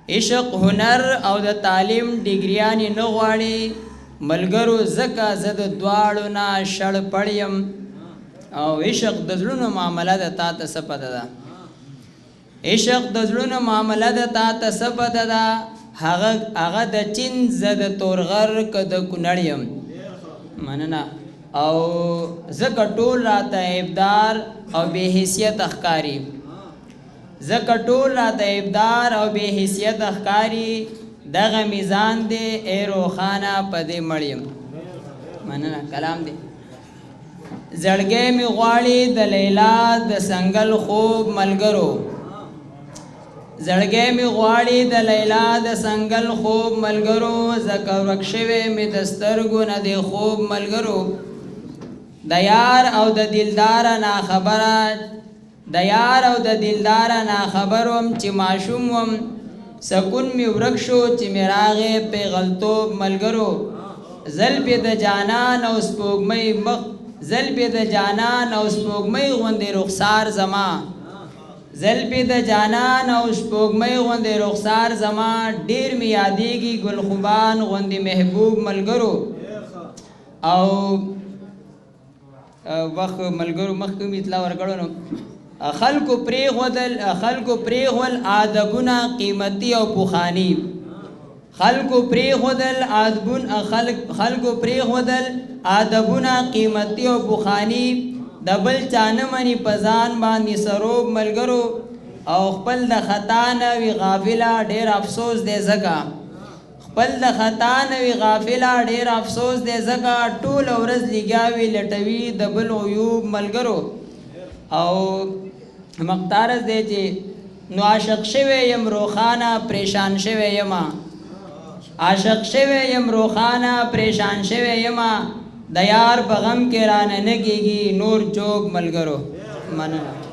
عشق هنر او د تعلیم ډیګریانې نه غواړي ملګرو زکه زه د دواړو نه شړ پړیم او عشق د زړونو معامله ده تا ته څه پته ده عشق د زړونو معامله ده تا ته څه پته ده هغه د چین زه د تورغر که د کونړ یم مننه او زکه ټول راته ابدار او بې حیثیت ښکاري زکه ټول راته ابدار او بې حیثیت ښکاري دغه میزان دی ای روښانه په دې مړ یم مننه کلام دی زړګی مې غواړي د لیلا د سنګل خوب ملګرو زړګی مې غواړي د لیلا د سنګل خوب ملګرو ځکه ورک شوی مې د سترګو نه دی خوب ملګرو د یار او د دلداره ناخبره د یار او د دلداره ناخبر وم چې ماشوم وم سکون مې ورک شو چې مې راغې پیغلتوب ملګرو زلفې د جانان او سپوږمۍ مخ زلفې د جانان او سپوږمۍ غوندې رخسار زما زلفې د جانان او سپوږمۍ غوندې رخسار زما ډېر مې یادېږي ګل خوبان غوندې محبوب ملګرو او وخت ملګرو مخکې مې اطلاع ورکړو نو خلکو پرېښول ادبونه قیمتي او پخواني خلکو پرېښودل ادبونه قیمتي او پخواني د بل چا نه مني په ځان باندې سروب ملګرو او خپل د خطا نه وي غافله ډېر افسوس دی ځکه خپل د خطا نه وي غافله ډېر افسوس دی ځکه ټوله ورځ لګیا وي لټوي د بل عیوب ملګرو او مختارز دی چې نو عاشق شوی یم روښانه پریشان شوی یم عاشق شوی یم روښانه پریشان شوی یم د یار په غم کې رانه نه کېږي نور جوګ ملګرو مننه